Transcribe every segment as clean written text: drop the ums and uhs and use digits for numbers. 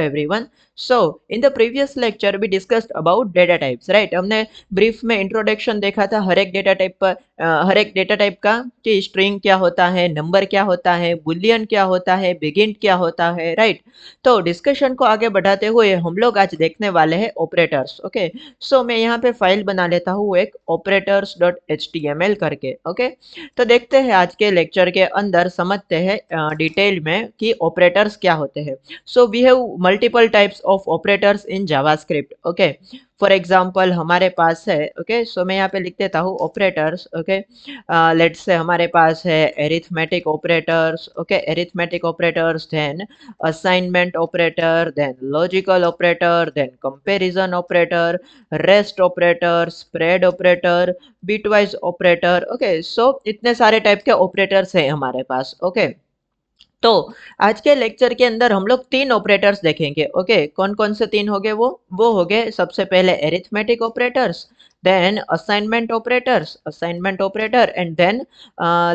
everyone. So in the previous lecture we discussed about data types, right? हमने brief में introduction देखा था हर एक डेटा टाइप पर, हर एक डेटा टाइप का कि स्ट्रिंग क्या होता है, नंबर क्या होता है, बुलियन क्या होता है, बिगिन क्या होता है, राइट? तो डिस्कशन को आगे बढ़ाते हुए हम लोग आज देखने वाले हैं ऑपरेटर्स। ओके, सो मैं यहाँ पे फाइल बना लेता हूँ एक operators.html करके। ओके, तो देखते हैं आज के लेक्चर के अंदर समझते हैं डिटेल में कि ऑपरेटर्स क्या होते हैं। So we have multiple types of operators in JavaScript. Okay, for example हमारे पास है, ओके, सो मैं यहाँ पे लिख देता हूँ ऑपरेटर्स। ओके, लेट्स से हमारे पास है arithmetic operators. Okay, arithmetic operators, then assignment operator, then logical operator, then comparison operator, rest operator, spread operator, bitwise operator. Okay, so इतने सारे टाइप के ऑपरेटर्स हैं हमारे पास। ओके, तो आज के लेक्चर के अंदर हम लोग तीन ऑपरेटर्स देखेंगे। ओके, कौन कौन से तीन हो गए? वो हो गए सबसे पहले arithmetic operators, then assignment operator and then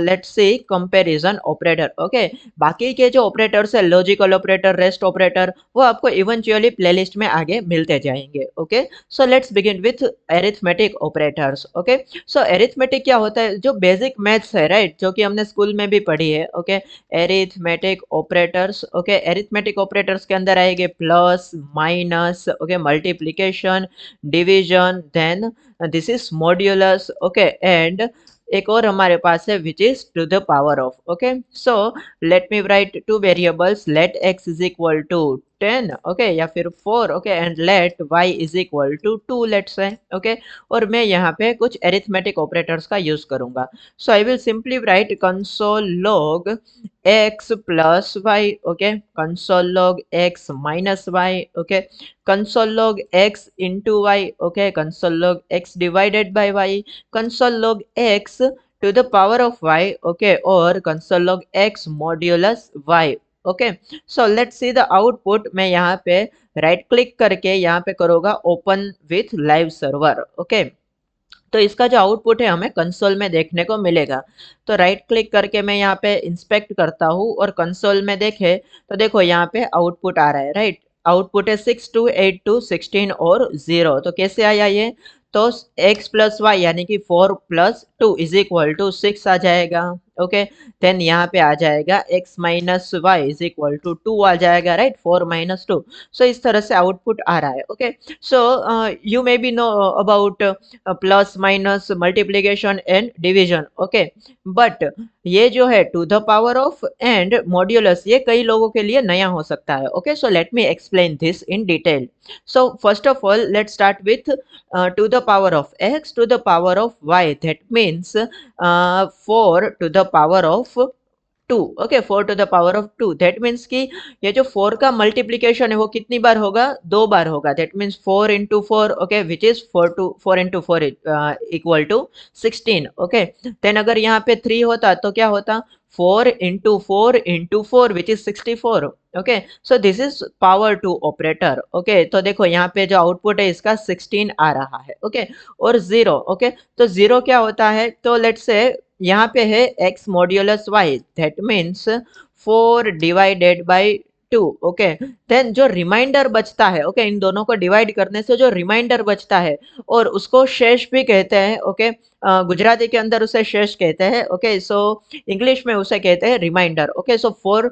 let's see comparison operator. Okay, बाकी के जो ऑपरेटर्स है लॉजिकल ऑपरेटर, रेस्ट ऑपरेटर, वो आपको इवेंचुअली प्लेलिस्ट में आगे मिलते जाएंगे। Okay, so let's begin with arithmetic operators. Okay, so arithmetic क्या होता है? जो बेसिक मैथ्स है, राइट, जो कि हमने स्कूल में भी पढ़ी है। Okay, arithmetic operators. Okay, arithmetic operators के अंदर आएंगे plus, minus, okay, multiplication, division, then this is modulus. Okay, and एक और हमारे पास है which is to the power of. Okay, so let me write two variables, let x is equal to 10, okay, या फिर 4, okay, and let y is equal to 2, let's say. Okay, और मैं यहाँ पे कुछ एरिथमेटिक ऑपरेटर्स का use करूंगा। So I will simply write console log x plus y, okay, console log x minus y, okay, console log x into y, okay, console log x divided by y, console log x to the power of y, okay, और console log x modulus y। Okay, so let's see the output. मैं यहाँ पे right click करके यहाँ पे करूँगा open with live server. Okay, तो इसका जो आउटपुट है हमें कंसोल में देखने को मिलेगा। तो राइट क्लिक करके मैं यहाँ पे इंस्पेक्ट करता हूँ और कंसोल में देखे तो देखो यहाँ पे आउटपुट आ रहा है, राइट? आउटपुट है 628216 और 0। तो कैसे आया ये? तो x प्लस वाई यानी कि 4 प्लस 2 इज इक्वल टू 6 आ जाएगा। ओके, देन यहाँ पे आ जाएगा x minus y is equal to 2 आ जाएगा, राइट? 4 माइनस 2। सो इस तरह से आउटपुट आ रहा है। Okay, so you may be know about plus minus multiplication and division. Okay, but ये जो है to the power of and modulus, ये कई लोगों के लिए नया हो सकता है। Okay, so let me explain this in detail. So first of all let's start with to the power of x to the power of y, that means 4 to the power of 2। Okay, 4 to the power of 2, that means कि ये जो 4 का multiplication है वो कितनी बार होगा? 2 बार होगा। That means 4 into 4, okay, which is 4 into 4 equal to 16। Okay, then अगर यहाँ पे 3 होता तो क्या होता? 4 into 4 into 4 which is 64। Okay, so this is power to operator. Okay, तो देखो यहाँ पे जो आउटपुट है इसका 16 आ रहा है। ओके, और 0। ओके, तो 0 क्या होता है? तो लेट्स से यहाँ पे है x modulus y, that means 4 divided by 2। Okay, then जो रिमाइंडर बचता है, ओके, इन दोनों को डिवाइड करने से जो रिमाइंडर बचता है और उसको शेष भी कहते हैं। ओके, गुजराती के अंदर उसे शेष कहते हैं। ओके, सो इंग्लिश में उसे कहते हैं remainder. Okay, so 4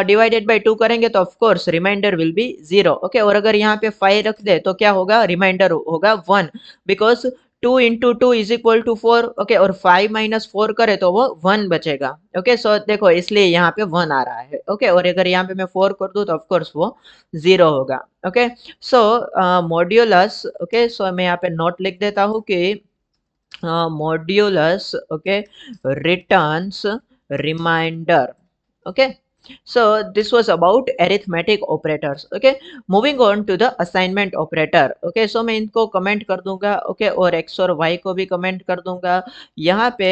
divided by 2 करेंगे तो of course remainder will be 0। Okay, और अगर यहाँ पे 5 रख दे तो क्या होगा? रिमाइंडर होगा 1, because 2 into 2 is equal to 4। Okay, और 5 माइनस 4 करे तो वो 1 बचेगा। ओके, सो देखो इसलिए यहाँ पे 1 आ रहा है। ओके, और अगर यहाँ पे मैं 4 कर दूँ तो ऑफकोर्स वो 0 होगा। Okay, so modulus, okay, so मैं यहाँ पे नोट लिख देता हूँ कि modulus, okay, returns remainder. Okay, so this was about arithmetic operators. Okay, moving on to the assignment operator. Okay, so मैं इनको कमेंट कर दूंगा। ओके, और x और y को भी कमेंट कर दूंगा। यहाँ पे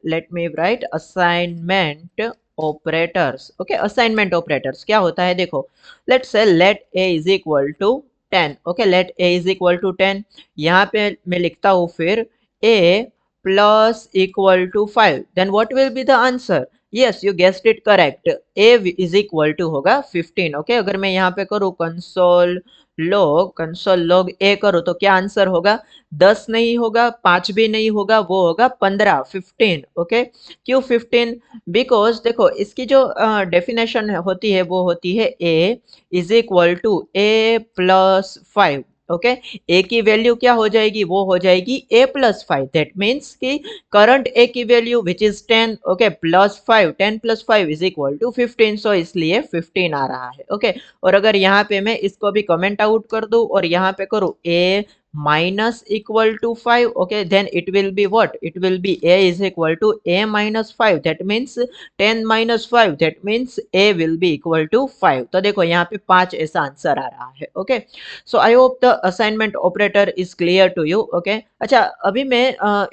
let me write assignment operators. Okay, assignment operators क्या होता है? देखो, let's say let a is equal to 10। Okay, let a is equal to 10। यहाँ पे मैं लिखता हूँ फिर a plus equal to 5, then what will be the answer? Yes you guessed it correct, a is equal to होगा 15। Okay, अगर मैं यहाँ पे करूँ कंसोल लॉग ए करूँ तो क्या आंसर होगा? 10 नहीं होगा, 5 भी नहीं होगा, वो होगा 15, 15। ओके, क्यों 15? बिकॉज देखो इसकी जो डेफिनेशन होती है वो होती है a is equal to a plus 5। Okay, a की वैल्यू क्या हो जाएगी? वो हो जाएगी ए प्लस 5। दैट मीन्स कि करंट ए की value which is 10, okay, plus 5, 10 plus 5 is equal to 15। So इसलिए 15 आ रहा है। ओके, और अगर यहाँ पे मैं इसको भी कमेंट आउट कर दूं और यहाँ पे करूँ ए minus equal to 5, okay, then it will be what? It will be a is equal to a minus 5, that means 10 minus 5, that means a will be equal to 5। तो देखो यहाँ पे 5 ऐसा आंसर आ रहा है। Okay, so I hope the assignment operator is clear to you. Okay, अच्छा अभी मैं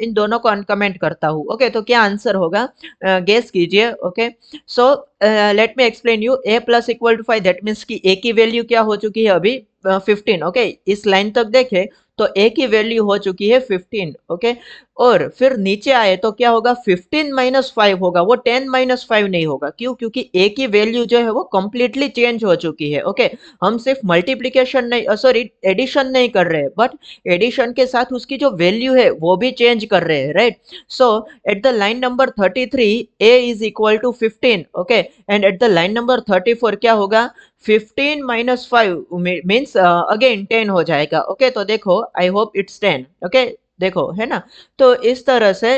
इन दोनों को अनकमेंट करता हूँ। ओके, तो क्या आंसर होगा गेस कीजिए। Okay, so let me explain you. a plus equal to 5, that means कि a की वैल्यू क्या हो चुकी है अभी? 15। ओके, इस लाइन तक देखे तो a की वैल्यू हो चुकी है 15। ओके, और फिर नीचे आए तो क्या होगा? 15 माइनस 5 होगा, वो 10 माइनस 5 नहीं होगा। क्यों? क्योंकि a की वैल्यू जो है वो कंप्लीटली चेंज हो चुकी है। ओके, हम सिर्फ मल्टीप्लीकेशन नहीं, सॉरी, एडिशन नहीं कर रहे हैं, बट एडिशन के साथ उसकी जो वैल्यू है वो भी चेंज कर रहे हैं, right? So at the line number 33 a is equal to 15। Okay, and at the line number 34 क्या होगा? 15 माइनस 5 मीन्स अगेन 10 हो जाएगा। ओके, तो देखो आई होप इट्स 10। ओके, देखो है ना? तो इस तरह से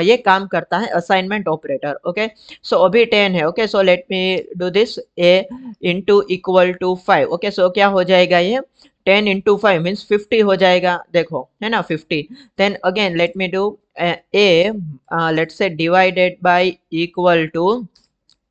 ये काम करता है असाइनमेंट ऑपरेटर। ओके, सो अभी 10 है। Okay, so let me do this, a into equal to 5। Okay, so क्या हो जाएगा ये? 10 इंटू 5 मीन्स 50 हो जाएगा, देखो है ना, 50। Then again let me do a, let's say divided by equal to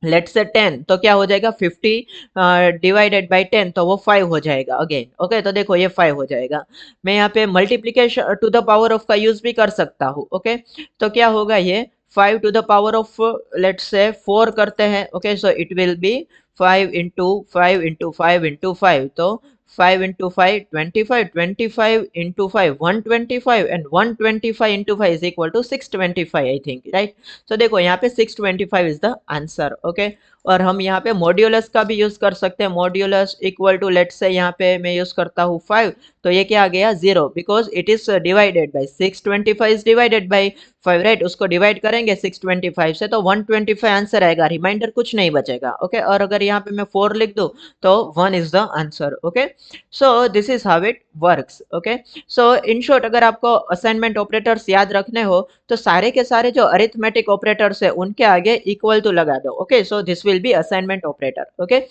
let's say 10, तो क्या हो जाएगा? 50 डिवाइडेड बाय 10, तो वो 5 हो जाएगा अगेन। ओके, तो देखो ये 5 हो जाएगा। मैं यहाँ पे multiplication to the power of का यूज भी कर सकता हूँ। ओके, तो क्या होगा ये? 5 to the power of let's say 4 करते हैं। Okay, so it will be 5 into 5 into 5 into 5, तो 5 into 5 25, 25 into 5 125, and 125 into 5 is equal to 625, I think, right? So देखो यहाँ पे 625 is the answer। okay, और हम यहाँ पे मॉड्यूलस का भी यूज कर सकते हैं। मॉड्यूलस इक्वल टू लेट्स से यहाँ पे मैं यूज करता हूँ 5, तो ये क्या आ गया? 0, because it is divided by 625 is divided by 5, right? उसको डिवाइड करेंगे 625 से तो 125 आंसर आएगा, रिमाइंडर कुछ नहीं बचेगा। ओके, और अगर यहाँ पे मैं 4 लिख दूँ तो 1 is the answer. Okay, so this is how it works. Okay, so in short अगर आपको असाइनमेंट ऑपरेटर्स याद रखने हो तो सारे के सारे जो अरिथमेटिक ऑपरेटर्स है उनके आगे इक्वल टू लगा दो। Okay, so this will be assignment operator. Okay,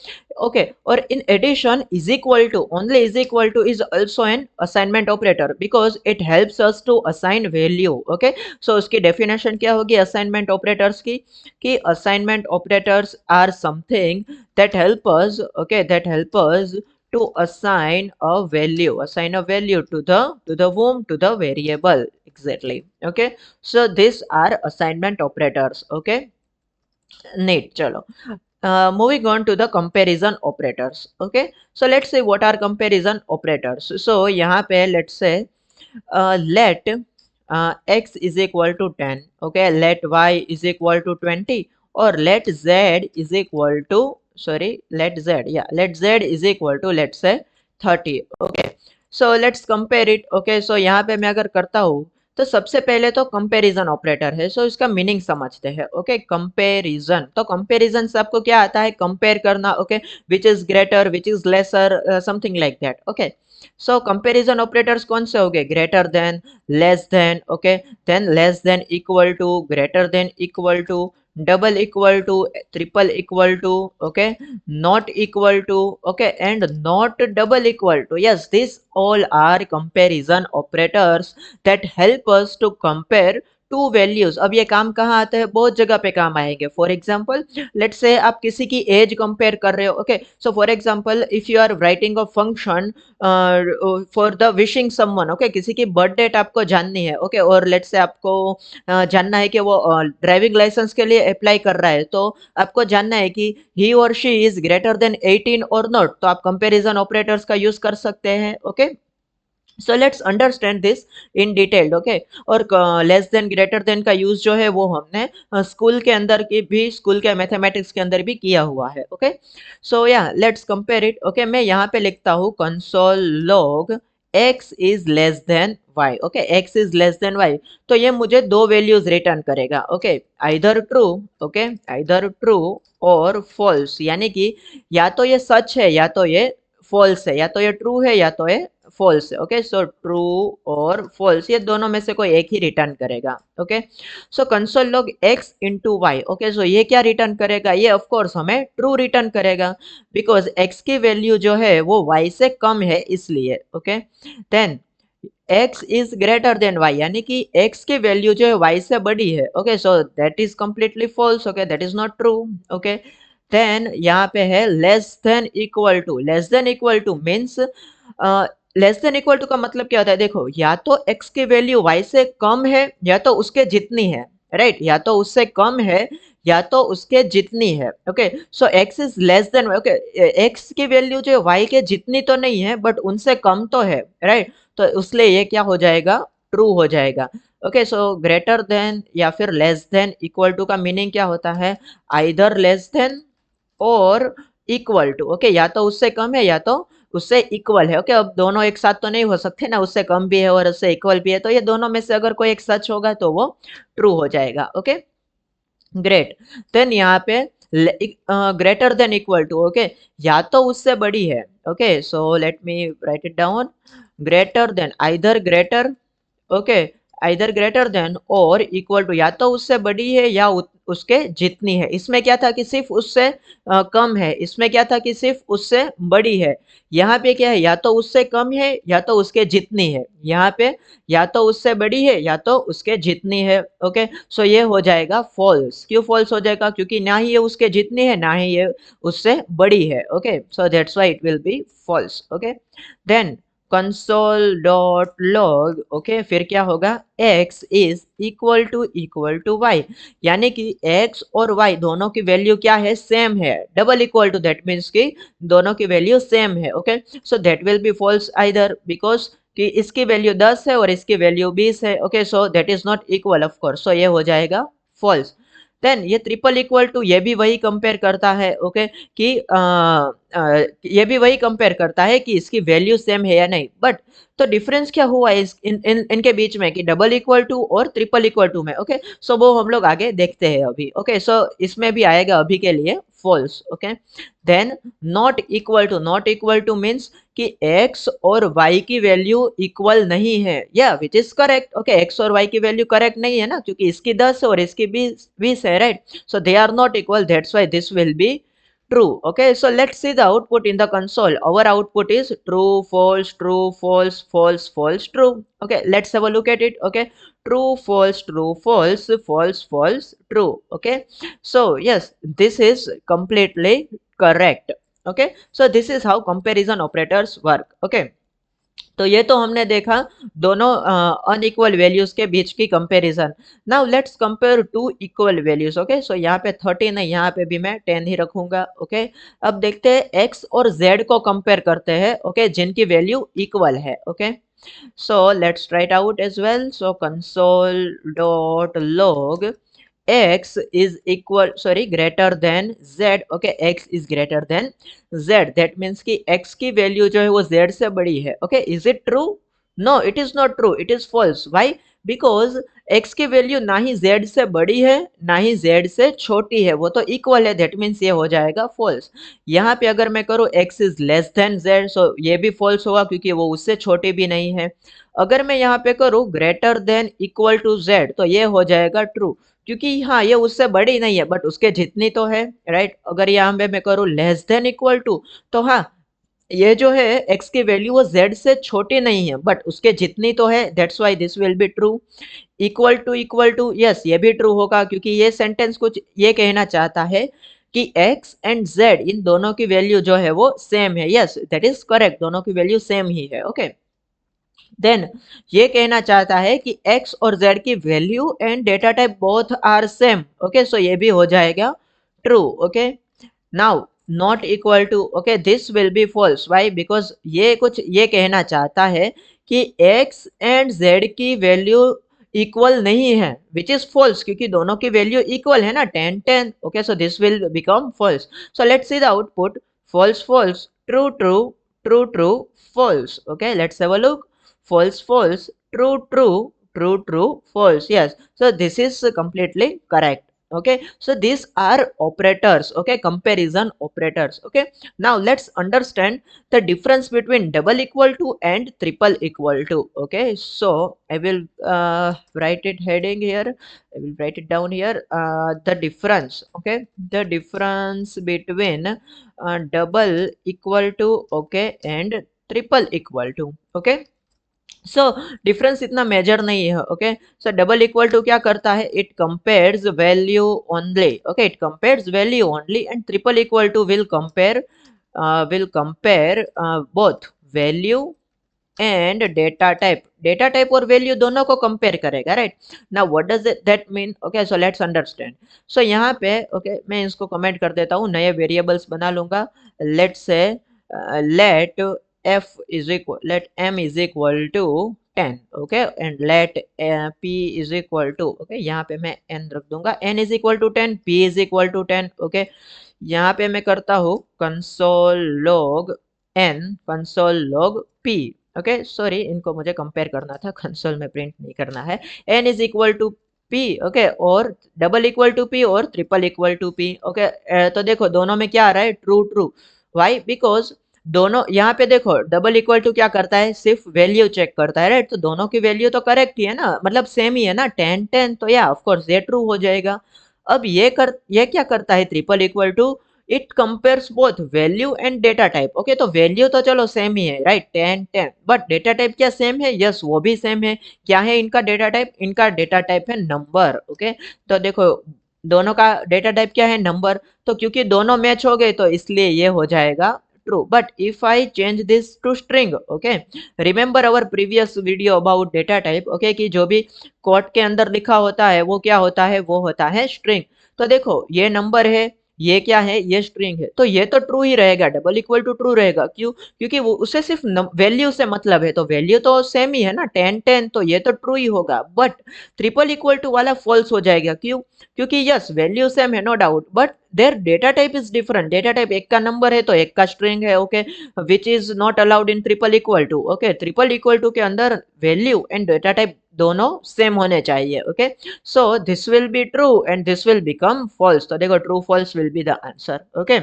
okay, और in addition is equal to, only is equal to is also an assignment operator because it helps us to assign value. Okay, so उसकी definition क्या होगी assignment operators की? कि assignment operators are something that help us, okay, that help us to assign a value to the whom, to the variable, exactly। okay, so these are assignment operators। okay, neat, chalo, moving on to the comparison operators। okay, so let's say what are comparison operators। so यहाँ पे let's say let x is equal to 10, okay, let y is equal to 20, or let z is equal to, sorry, let z, yeah, let z is equal to let's say 30। okay, so let's compare it। okay, so यहाँ पे मैं अगर करता हूँ तो सबसे पहले तो कंपैरिजन ऑपरेटर है, सो इसका मीनिंग समझते हैं। ओके, कंपैरिजन, तो कंपैरिजन से आपको क्या आता है? कंपेयर करना। Okay, which is greater, which is lesser, something like that. Okay, so comparison operators कौन से हो गए? Greater than, less than, okay, then less than equal to, greater than equal to, double equal to, triple equal to, okay, not equal to, okay, and not double equal to। yes, these all are comparison operators that help us to compare to values. अब ये काम कहाँ आते हैं? बहुत जगह पे काम आएंगे। फॉर एग्जाम्पल लेट्स से आप किसी की एज कंपेयर कर रहे हो। Okay, so for example if you are writing a function for the wishing someone, okay, किसी की बर्थ डेट आपको जाननी है। ओके, और लेट्स से आपको जानना है कि वो ड्राइविंग लाइसेंस के लिए अप्लाई कर रहा है, तो आपको जानना है कि ही और शी इज ग्रेटर देन 18 और नॉट, तो आप कंपैरिजन ऑपरेटर्स का यूज कर सकते हैं। Okay, so let's understand this in detailed, okay. और लेस देन ग्रेटर देन का यूज जो है वो हमने स्कूल के अंदर की भी, स्कूल के मैथमेटिक्स के अंदर भी किया हुआ है, ओके। सो या लेट्स कंपेयर इट, ओके। मैं यहाँ पे लिखता हूँ console log x is less than y, okay. x is less than y, तो ये मुझे दो वैल्यूज रिटर्न करेगा, okay. Either true, okay, either true और फॉल्स, यानी कि या तो ये सच है या तो ये फॉल्स है, या तो ये ट्रू है या तो ये फॉल्स है, ओके। सो ट्रू और फॉल्स ये दोनों में से कोई एक ही रिटर्न करेगा, okay. So console log x into y, okay. So ये क्या रिटर्न करेगा, ये ऑफ कोर्स हमें ट्रू रिटर्न करेगा, बिकॉज x की वैल्यू जो है वो y से कम है इसलिए, okay. Then x is greater than y, यानी कि x की वैल्यू जो है y से बड़ी है, okay. So that is completely false, okay, that is not true, okay. Then यहाँ पे है less than equal to, less than equal to means less than equal to का मतलब क्या होता है, देखो या तो x की वैल्यू y से कम है या तो उसके जितनी है, राइट, या तो उससे कम है या तो उसके जितनी है, okay. So x is less than, okay, x की वैल्यू जो y के जितनी तो नहीं है बट उनसे कम तो है, राइट, तो इसलिए ये क्या हो जाएगा, ट्रू हो जाएगा, ओके। सो ग्रेटर देन या फिर लेस देन इक्वल टू का मीनिंग क्या होता है, आइदर लेस देन और इक्वल टू, ओके, या तो उससे कम है या तो उससे इक्वल है, ओके। अब दोनों एक साथ तो नहीं हो सकते ना, उससे कम भी है और उससे इक्वल भी है, तो ये दोनों में से अगर कोई एक सच होगा तो वो ट्रू हो जाएगा, ओके। ग्रेट। देन यहाँ पे greater than equal to, okay, या तो उससे बड़ी है, okay. So let me write it down, greater than, either greater, okay, either greater than और इक्वल टू, या तो उससे बड़ी है या उसके जितनी है। इसमें क्या था कि सिर्फ उससे कम है, इसमें क्या था कि सिर्फ उससे बड़ी है। यहाँ पे क्या है, या तो उससे कम है या तो उसके जितनी है, यहाँ पे या तो उससे बड़ी है या तो उसके जितनी है, ओके। सो ये हो जाएगा फॉल्स। क्यों फॉल्स हो जाएगा, क्योंकि ना ही ये उसके जितनी है ना ही ये उससे बड़ी है, okay. So that's why it will be false, okay. Then console dot log, okay, फिर क्या होगा, x is equal to y, यानी कि x और y दोनों की वैल्यू क्या है, सेम है, double equal to, that means कि दोनों की वैल्यू सेम है, okay. So that will be false either, because कि इसकी वैल्यू 10 है और इसकी वैल्यू 20 है, okay. So that is not equal of course, so ये हो जाएगा फॉल्स। देन ये ट्रिपल इक्वल टू, ये भी वही कंपेयर करता है, ओके, कि ये भी वही कंपेयर करता है कि इसकी वैल्यू सेम है या नहीं, बट तो डिफरेंस क्या हुआ इस इनके बीच में कि डबल इक्वल टू और ट्रिपल इक्वल टू में, ओके। सो वो हम लोग आगे देखते हैं अभी, ओके। सो इसमें भी आएगा अभी के लिए false, okay. Then not equal to means कि x और y की वैल्यू इक्वल नहीं है, या which is correct, okay. x और y की वैल्यू करेक्ट नहीं है ना, क्योंकि इसकी 10 है और इसकी 20 है, right. So they are not equal, that's why this will be true, okay. So let's see the output in the console. Our output is true, false, true, false, false, false, true, okay. Let's have a look at it, okay. True, false, true, false, false, false, true, okay. So yes, this is completely correct, okay. So this is how comparison operators work, okay. तो ये तो हमने देखा दोनों unequal values के बीच की comparison. Now let's compare two equal values, okay. So यहाँ पे 13 है, यहाँ पे भी मैं 10 ही रखूंगा, ओके। अब देखते हैं x और z को कंपेयर करते हैं, ओके, जिनकी वैल्यू इक्वल है, okay. So let's try it out as well. So console dot log x is equal, sorry, greater than z, okay, x is greater than z, that means कि x की value जो है वो z से बड़ी है, okay, is it true, no it is not true, it is false, why, because x की value ना ही z से बड़ी है ना ही z से छोटी है, वो तो इक्वल है, that means ये हो जाएगा false। यहाँ पे अगर मैं करूँ x is less than z, so ये भी false होगा क्योंकि वो उससे छोटी भी नहीं है। अगर मैं यहाँ पे करूँ greater than equal to z, तो ये हो जाएगा true, क्योंकि हाँ ये उससे बड़ी नहीं है बट उसके जितनी तो है, राइट। अगर यहाँ पे मैं करूँ लेस देन इक्वल टू, तो हाँ ये जो है x की वैल्यू वो z से छोटी नहीं है बट उसके जितनी तो है, that's why this will be true. Equal to yes, ये भी ट्रू होगा क्योंकि ये सेंटेंस कुछ ये कहना चाहता है कि x एंड z इन दोनों की वैल्यू जो है वो सेम है, यस दैट इज करेक्ट, दोनों की वैल्यू सेम ही है, ओके। देन ये कहना चाहता है कि x और z की value and data type both are same, okay. So ये भी हो जाएगा true, okay. Now not equal to, okay, this will be false, why, because ये कुछ ये कहना चाहता है कि x एंड z की वैल्यू इक्वल नहीं है, विच इज फॉल्स, क्योंकि दोनों की वैल्यू इक्वल है ना 10 10। Okay, so this will become false. So let's see the output, false false, true true, true true, false. Okay, let's have a look. False false, true true, true true, false. Yes, so this is completely correct. Okay, so these are operators, okay, comparison operators. Okay, now let's understand the difference between double equal to and triple equal to. Okay, so I will write it heading here, I will write it down here, the difference. Okay, the difference between double equal to, okay, and triple equal to. Okay, so difference इतना major नहीं है। Okay, so double equal to क्या करता है, it compares value only. Okay, it compares value only, and triple equal to will compare both value and data type. Data type और value दोनों को compare करेगा, right. Now what does that mean? Okay, so let's understand. So यहाँ पे okay, मैं इसको comment कर देता हूँ, नए वेरिएबल्स बना लूंगा। Let's say let f is equal, let m is equal to 10, okay, and let p is equal to, okay, यहाँ पे मैं n रख दूंगा, n is equal to 10, p is equal to 10। okay, यहाँ पे मैं करता हूँ console log n, console log p। Okay, sorry, इनको मुझे कंपेयर करना था, कंसोल में प्रिंट नहीं करना है। n is equal to p, okay, और डबल इक्वल टू p और triple equal to p। Okay, तो देखो दोनों में क्या आ रहा है, ट्रू ट्रू। वाई? बिकॉज दोनों यहाँ पे देखो डबल इक्वल टू क्या करता है, सिर्फ वैल्यू चेक करता है, राइट। तो दोनों की वैल्यू तो करेक्ट ही है ना, मतलब सेम ही है ना, 10 10, तो या ऑफ कोर्स ये ट्रू हो जाएगा। अब ये क्या करता है triple equal to, it compares both value and data type. Okay, तो वैल्यू तो चलो सेम ही है, राइट, 10 10, बट डेटा टाइप क्या सेम है? यस, वो भी सेम है। क्या है इनका डेटा टाइप? इनका डेटा टाइप है नंबर। ओके, तो देखो दोनों का डेटा टाइप क्या है, नंबर। तो क्योंकि दोनों मैच हो गए तो इसलिए ये हो जाएगा true. But if I change this to string, okay, remember our previous video about data type. Okay, कि जो भी कोड के अंदर लिखा होता है वो क्या होता है, वो होता है स्ट्रिंग। तो देखो ये नंबर है, ये क्या है, ये स्ट्रिंग है, तो ये तो ट्रू ही रहेगा, डबल इक्वल टू ट्रू रहेगा। क्यों? क्योंकि वो उसे सिर्फ वैल्यू से मतलब है, तो वैल्यू तो सेम ही है ना, 10 10, तो ये तो ट्रू ही होगा। बट ट्रिपल इक्वल टू वाला फॉल्स हो जाएगा। क्यों? क्योंकि यस वैल्यू सेम है, no doubt, but their data type is different. Data type एक का नंबर है तो एक का स्ट्रिंग है। Okay, which is not allowed in triple equal to. Okay, triple equal to के अंदर वैल्यू एंड डेटा टाइप दोनों सेम होने चाहिए। Okay, so this will be true and this will become false. तो देखो true false will be the answer. Okay,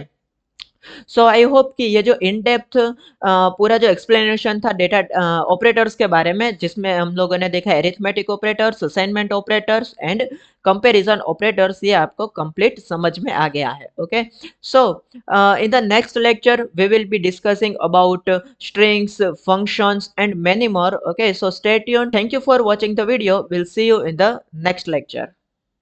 so I hope कि ये जो इन डेप्थ पूरा जो एक्सप्लेनेशन था डेटा ऑपरेटर्स के बारे में, जिसमें हम लोगों ने देखा arithmetic operators, assignment operators and comparison operators, ये आपको कंप्लीट समझ में आ गया है। Okay, so in the next lecture we will be discussing about strings, functions and many more. Okay, so stay tuned. Thank you for watching the video. We'll see you in the next lecture.